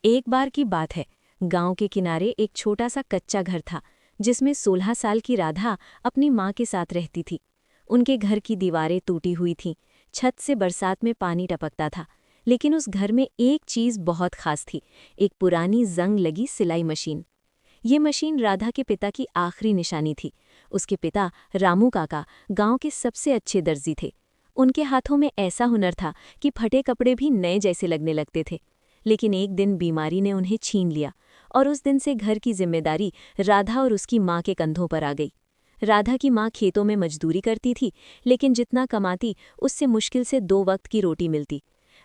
एक बार की बात है। गांव के किनारे एक छोटा सा कच्चा घर था जिसमें 16 साल की राधा अपनी माँ के साथ रहती थी। उनके घर की दीवारें टूटी हुई थीं, छत से बरसात में पानी टपकता था। लेकिन उस घर में एक चीज़ बहुत खास थी, एक पुरानी जंग लगी सिलाई मशीन। ये मशीन राधा के पिता की आखिरी निशानी थी। उसके पिता रामू काका गांव के सबसे अच्छे दर्जी थे। उनके हाथों में ऐसा हुनर था कि फटे कपड़े भी नए जैसे लगने लगते थे। लेकिन एक दिन बीमारी ने उन्हें छीन लिया और उस दिन से घर की जिम्मेदारी राधा और उसकी माँ के कंधों पर आ गई। राधा की माँ खेतों में मजदूरी करती थी, लेकिन जितना कमाती उससे मुश्किल से 2 वक्त की रोटी मिलती।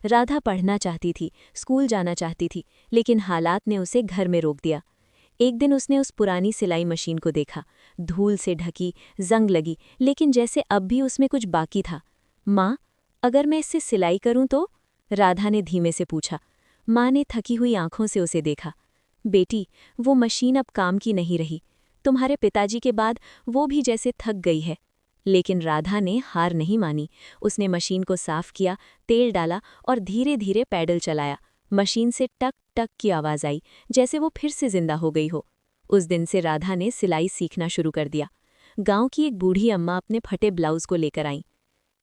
राधा पढ़ना चाहती थी, स्कूल जाना चाहती थी, लेकिन हालात ने उसे घर में रोक दिया। एक दिन उसने उस पुरानी सिलाई मशीन को देखा, धूल से ढकी, जंग लगी, लेकिन जैसे अब भी उसमें कुछ बाकी था। माँ, अगर मैं इससे सिलाई करूं तो? राधा ने धीमे से पूछा। माँ ने थकी हुई आंखों से उसे देखा। बेटी, वो मशीन अब काम की नहीं रही। तुम्हारे पिताजी के बाद वो भी जैसे थक गई है। लेकिन राधा ने हार नहीं मानी। उसने मशीन को साफ किया, तेल डाला और धीरे धीरे पैडल चलाया। मशीन से टक टक की आवाज़ आई, जैसे वो फिर से जिंदा हो गई हो। उस दिन से राधा ने सिलाई सीखना शुरू कर दिया। गांव की एक बूढ़ी अम्मा अपने फटे ब्लाउज को लेकर आईं।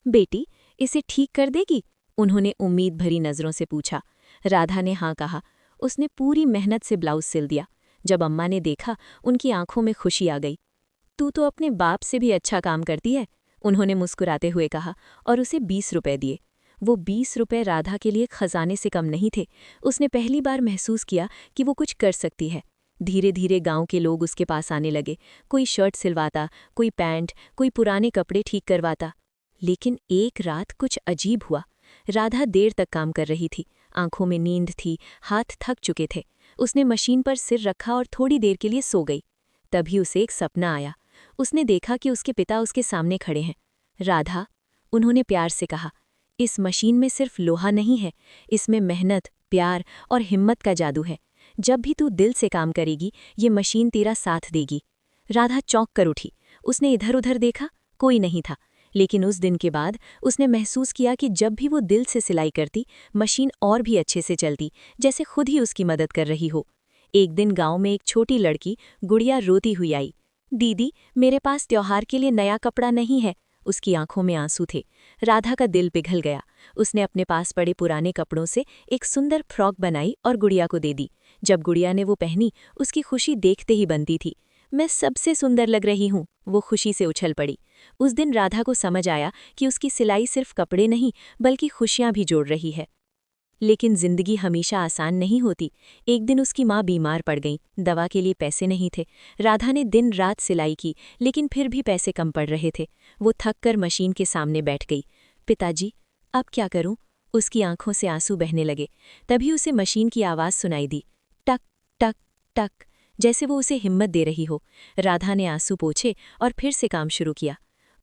बेटी, इसे ठीक कर देगी? उन्होंने उम्मीद भरी नज़रों से पूछा। राधा ने हाँ कहा। उसने पूरी मेहनत से ब्लाउज सिल दिया। जब अम्मा ने देखा, उनकी आंखों में खुशी आ गई। तू तो अपने बाप से भी अच्छा काम करती है, उन्होंने मुस्कुराते हुए कहा और उसे 20 रुपए दिए। वो 20 रुपए राधा के लिए खजाने से कम नहीं थे। उसने पहली बार महसूस किया कि वो कुछ कर सकती है। धीरे धीरे गांव के लोग उसके पास आने लगे। कोई शर्ट सिलवाता, कोई पैंट, कोई पुराने कपड़े ठीक करवाता। लेकिन एक रात कुछ अजीब हुआ। राधा देर तक काम कर रही थी, आंखों में नींद थी, हाथ थक चुके थे। उसने मशीन पर सिर रखा और थोड़ी देर के लिए सो गई। तभी उसे एक सपना आया। उसने देखा कि उसके पिता उसके सामने खड़े हैं। राधा, उन्होंने प्यार से कहा, इस मशीन में सिर्फ लोहा नहीं है, इसमें मेहनत, प्यार और हिम्मत का जादू है। जब भी तू दिल से काम करेगी, ये मशीन तेरा साथ देगी। राधा चौंक कर उठी। उसने इधर उधर देखा, कोई नहीं था। लेकिन उस दिन के बाद उसने महसूस किया कि जब भी वो दिल से सिलाई करती, मशीन और भी अच्छे से चलती, जैसे खुद ही उसकी मदद कर रही हो। एक दिन गांव में एक छोटी लड़की गुड़िया रोती हुई आई। दीदी, मेरे पास त्योहार के लिए नया कपड़ा नहीं है। उसकी आंखों में आंसू थे। राधा का दिल पिघल गया। उसने अपने पास पड़े पुराने कपड़ों से एक सुंदर फ्रॉक बनाई और गुड़िया को दे दी। जब गुड़िया ने वो पहनी, उसकी खुशी देखते ही बनती थी। मैं सबसे सुंदर लग रही हूँ, वो खुशी से उछल पड़ी। उस दिन राधा को समझ आया कि उसकी सिलाई सिर्फ कपड़े नहीं, बल्कि खुशियाँ भी जोड़ रही है। लेकिन जिंदगी हमेशा आसान नहीं होती। एक दिन उसकी माँ बीमार पड़ गई। दवा के लिए पैसे नहीं थे। राधा ने दिन रात सिलाई की, लेकिन फिर भी पैसे कम पड़ रहे थे। वो थक कर मशीन के सामने बैठ गई। पिताजी, अब क्या करूं? उसकी आंखों से आंसू बहने लगे। तभी उसे मशीन की आवाज़ सुनाई दी, टक टक टक, जैसे वो उसे हिम्मत दे रही हो। राधा ने आंसू पोंछे और फिर से काम शुरू किया।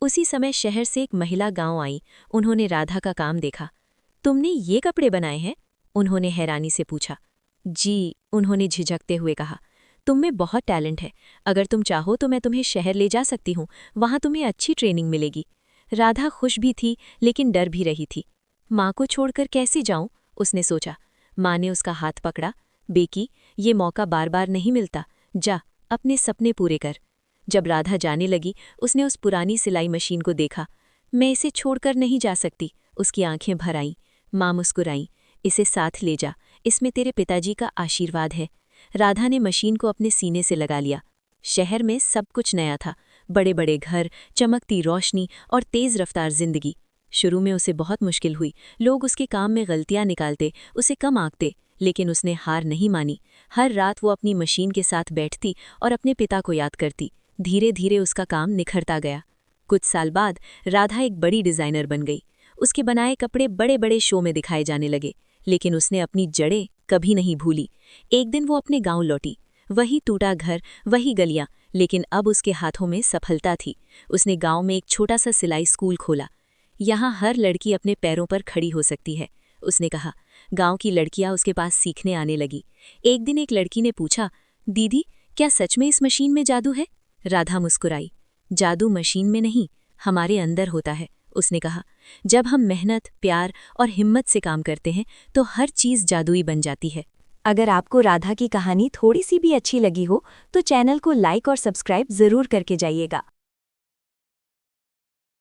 उसी समय शहर से एक महिला गांव आई। उन्होंने राधा का काम देखा। तुमने ये कपड़े बनाए हैं? उन्होंने हैरानी से पूछा। जी, उन्होंने झिझकते हुए कहा। तुम में बहुत टैलेंट है। अगर तुम चाहो तो मैं तुम्हें शहर ले जा सकती हूँ, वहाँ तुम्हें अच्छी ट्रेनिंग मिलेगी। राधा खुश भी थी, लेकिन डर भी रही थी। माँ को छोड़कर कैसे जाऊँ? उसने सोचा। माँ ने उसका हाथ पकड़ा। बेकी, ये मौका बार बार नहीं मिलता। जा, अपने सपने पूरे कर। जब राधा जाने लगी, उसने उस पुरानी सिलाई मशीन को देखा। मैं इसे छोड़कर नहीं जा सकती। उसकी आंखें भर आईं। माँ मुस्कुराई। इसे साथ ले जा, इसमें तेरे पिताजी का आशीर्वाद है। राधा ने मशीन को अपने सीने से लगा लिया। शहर में सब कुछ नया था, बड़े बड़े घर, चमकती रोशनी और तेज रफ्तार जिंदगी। शुरू में उसे बहुत मुश्किल हुई। लोग उसके काम में गलतियां निकालते, उसे कम आंकते, लेकिन उसने हार नहीं मानी। हर रात वो अपनी मशीन के साथ बैठती और अपने पिता को याद करती। धीरे धीरे उसका काम निखरता गया। कुछ साल बाद राधा एक बड़ी डिज़ाइनर बन गई। उसके बनाए कपड़े बड़े बड़े शो में दिखाए जाने लगे। लेकिन उसने अपनी जड़ें कभी नहीं भूली। एक दिन वो अपने गांव लौटी। वही टूटा घर, वही गलियां, लेकिन अब उसके हाथों में सफलता थी। उसने गांव में एक छोटा सा सिलाई स्कूल खोला। यहाँ हर लड़की अपने पैरों पर खड़ी हो सकती है, उसने कहा। गांव की लड़कियां उसके पास सीखने आने लगी। एक दिन एक लड़की ने पूछा, दीदी, क्या सच में इस मशीन में जादू है? राधा मुस्कुराई। जादू मशीन में नहीं, हमारे अंदर होता है, उसने कहा। जब हम मेहनत, प्यार और हिम्मत से काम करते हैं तो हर चीज़ जादुई बन जाती है। अगर आपको राधा की कहानी थोड़ी सी भी अच्छी लगी हो तो चैनल को लाइक और सब्सक्राइब ज़रूर करके जाइएगा।